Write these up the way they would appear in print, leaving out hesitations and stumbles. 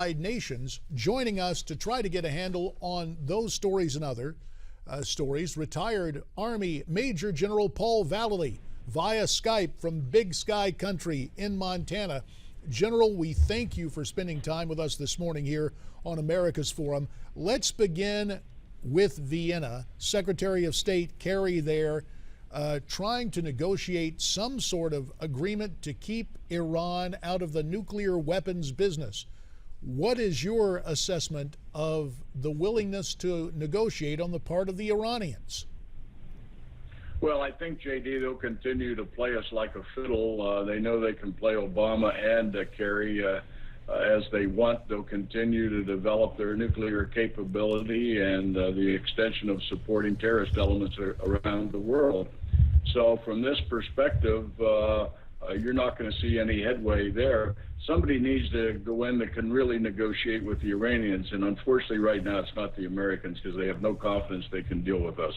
nations, joining us to try to get a handle on those stories and other stories. Retired Army Major General Paul Vallely via Skype from Big Sky Country in Montana. General, we thank you for spending time with us this morning here on America's Forum. Let's begin with Vienna. Secretary of State Kerry there trying to negotiate some sort of agreement to keep Iran out of the nuclear weapons business. What is your assessment of the willingness to negotiate on the part of the Iranians? Well, I think, JD, they'll continue to play us like a fiddle. They know they can play Obama and Kerry as they want. They'll continue to develop their nuclear capability and the extension of supporting terrorist elements around the world. So from this perspective, you're not going to see any headway there. Somebody needs to go in that can really negotiate with the Iranians, and unfortunately right now it's not the Americans because they have no confidence they can deal with us.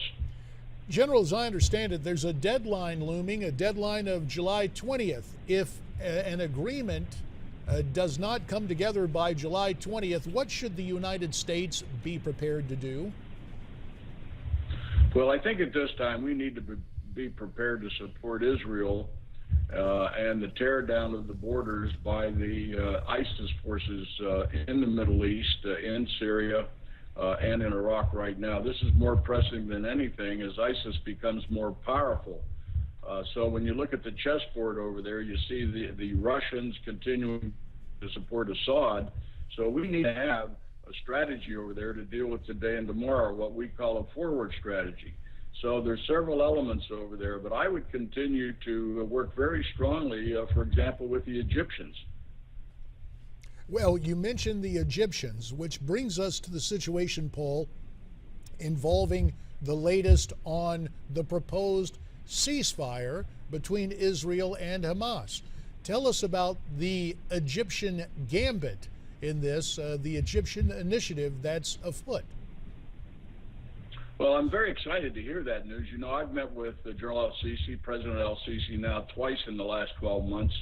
General, as I understand it, there's a deadline looming, a deadline of July 20th. If an agreement does not come together by July 20th, what should the United States be prepared to do? Well, I think at this time we need to be prepared to support Israel and the tear down of the borders by the ISIS forces in the Middle East, in Syria, and in Iraq right now. This is more pressing than anything as ISIS becomes more powerful. So when you look at the chessboard over there, you see the Russians continuing to support Assad. So we need to have a strategy over there to deal with today and tomorrow, what we call a forward strategy. So there's several elements over there, but I would continue to work very strongly, for example, with the Egyptians. Well, you mentioned the Egyptians, which brings us to the situation, Paul, involving the latest on the proposed ceasefire between Israel and Hamas. Tell us about the Egyptian gambit in this, the Egyptian initiative that's afoot. Well, I'm very excited to hear that news. You know, I've met with General el-Sisi, President el-Sisi, now twice in the last 12 months,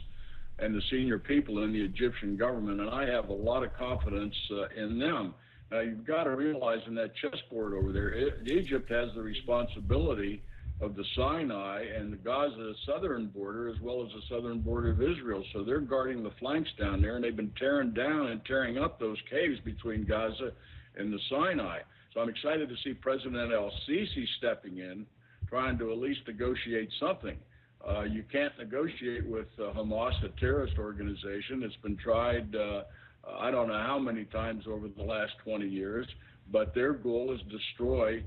and the senior people in the Egyptian government, and I have a lot of confidence in them. Now, you've got to realize in that chessboard over there, Egypt has the responsibility of the Sinai and the Gaza southern border, as well as the southern border of Israel. So they're guarding the flanks down there, and they've been tearing down and tearing up those caves between Gaza and the Sinai. So I'm excited to see President el-Sisi stepping in, trying to at least negotiate something. You can't negotiate with Hamas, a terrorist organization. It's been tried I don't know how many times over the last 20 years, but their goal is to destroy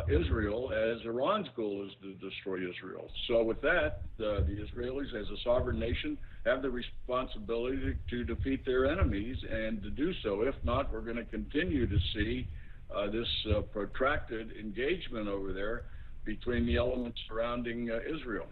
Israel, as Iran's goal is to destroy Israel. So with that, the Israelis, as a sovereign nation, have the responsibility to defeat their enemies and to do so. If not, we're going to continue to see this protracted engagement over there between the elements surrounding Israel.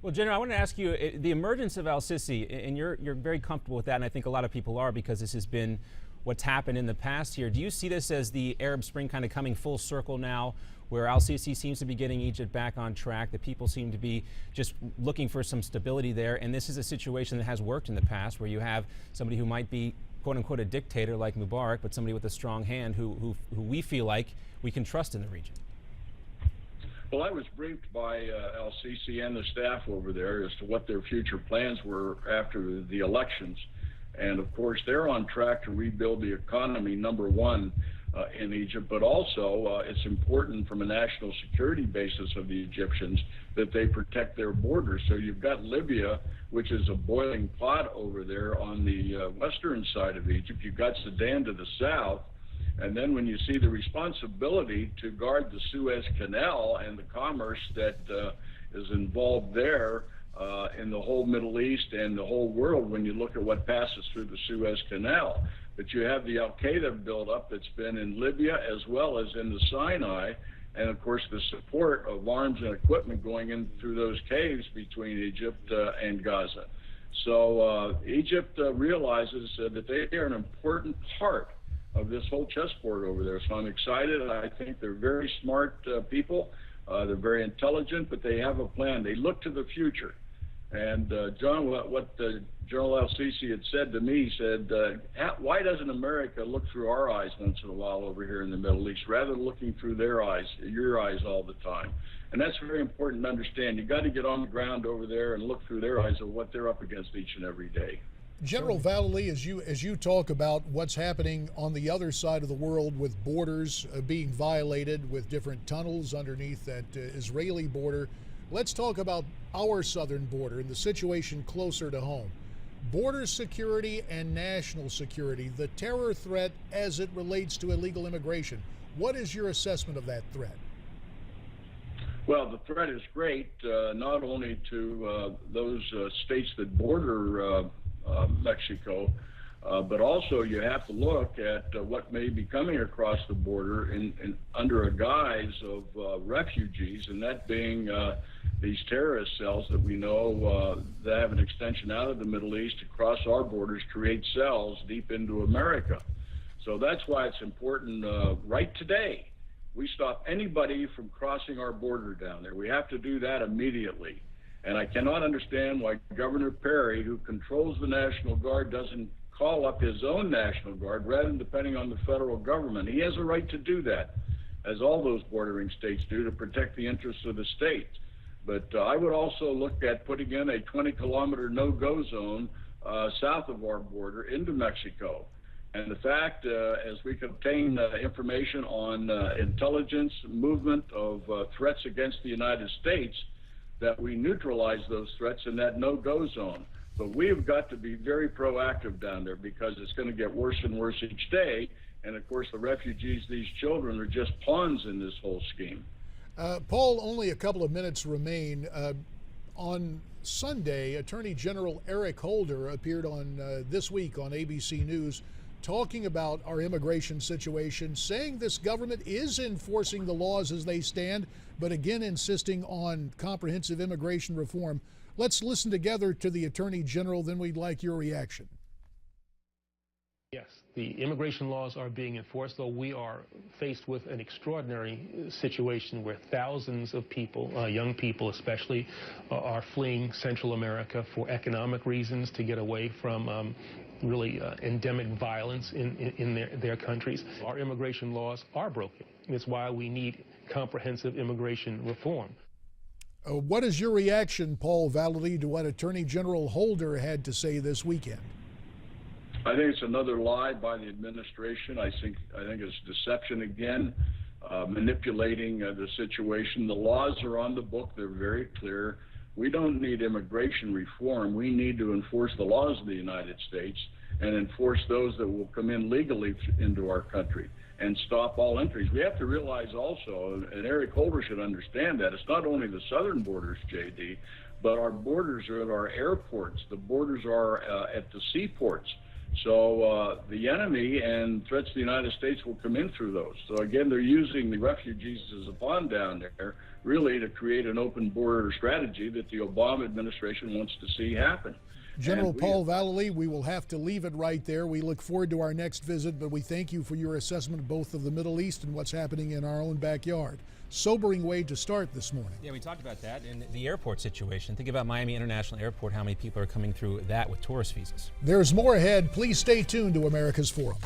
Well, General, I want to ask you, the emergence of al-Sisi, and you're very comfortable with that, and I think a lot of people are because this has been what's happened in the past here. Do you see this as the Arab Spring kind of coming full circle now, where al-Sisi seems to be getting Egypt back on track, that people seem to be just looking for some stability there, and this is a situation that has worked in the past, where you have somebody who might be quote-unquote a dictator like Mubarak, but somebody with a strong hand who we feel like we can trust in the region? Well, I was briefed by el-Sisi and the staff over there as to what their future plans were after the elections. And of course, they're on track to rebuild the economy, number one, in Egypt, but also it's important from a national security basis of the Egyptians that they protect their borders. So you've got Libya, which is a boiling pot over there on the western side of Egypt. You've got Sudan to the south. And then when you see the responsibility to guard the Suez Canal and the commerce that is involved there in the whole Middle East and the whole world, when you look at what passes through the Suez Canal, but you have the Al-Qaeda buildup that's been in Libya as well as in the Sinai, and of course the support of arms and equipment going in through those caves between Egypt and Gaza. So Egypt realizes that they are an important part of this whole chessboard over there. So I'm excited. I think they're very smart people. They're very intelligent, but they have a plan. They look to the future. And John, what General al-Sisi had said to me, said, why doesn't America look through our eyes once in a while over here in the Middle East, rather than looking through their eyes, your eyes all the time? And that's very important to understand. You got to get on the ground over there and look through their eyes of what they're up against each and every day. General Vallely, as you talk about what's happening on the other side of the world with borders being violated, with different tunnels underneath that Israeli border, let's talk about our southern border and the situation closer to home. Border security and national security, the terror threat as it relates to illegal immigration. What is your assessment of that threat? Well, the threat is great, not only to those states that border Mexico, but also you have to look at what may be coming across the border under a guise of refugees, and that being these terrorist cells that we know that have an extension out of the Middle East across our borders, create cells deep into America. So that's why it's important right today we stop anybody from crossing our border down there. We have to do that immediately. And I cannot understand why Governor Perry, who controls the National Guard, doesn't call up his own National Guard rather than depending on the federal government. He has a right to do that, as all those bordering states do, to protect the interests of the states. But I would also look at putting in a 20-kilometer no-go zone south of our border into Mexico. And the fact, as we can obtain information on intelligence movement of threats against the United States, that we neutralize those threats in that no-go zone. But we've got to be very proactive down there, because it's going to get worse and worse each day. And of course, the refugees, these children, are just pawns in this whole scheme. Paul, only a couple of minutes remain. On Sunday, Attorney General Eric Holder appeared on this week on ABC News talking about our immigration situation, saying this government is enforcing the laws as they stand, but again insisting on comprehensive immigration reform. Let's listen together to the Attorney General, then we'd like your reaction. Yes, the immigration laws are being enforced, though we are faced with an extraordinary situation where thousands of people, young people especially, are fleeing Central America for economic reasons, to get away from really endemic violence in their countries. Our immigration laws are broken. It's why we need comprehensive immigration reform. What is your reaction, Paul Vallely, to what Attorney General Holder had to say this weekend? I think it's another lie by the administration. I think it's deception again, manipulating the situation. The laws are on the book. They're very clear. We don't need immigration reform. We need to enforce the laws of the United States and enforce those that will come in legally into our country and stop all entries. We have to realize also, and Eric Holder should understand that, it's not only the southern borders, JD, but our borders are at our airports. The borders are at the seaports. So the enemy and threats to the United States will come in through those. So again, they're using the refugees as a pawn down there, really to create an open border strategy that the Obama administration wants to see happen. General Paul Vallely, we will have to leave it right there. We look forward to our next visit, but we thank you for your assessment both of the Middle East and what's happening in our own backyard. Sobering way to start this morning. Yeah, we talked about that and the airport situation. Think about Miami International Airport, how many people are coming through that with tourist visas. There's more ahead. Please stay tuned to America's Forum.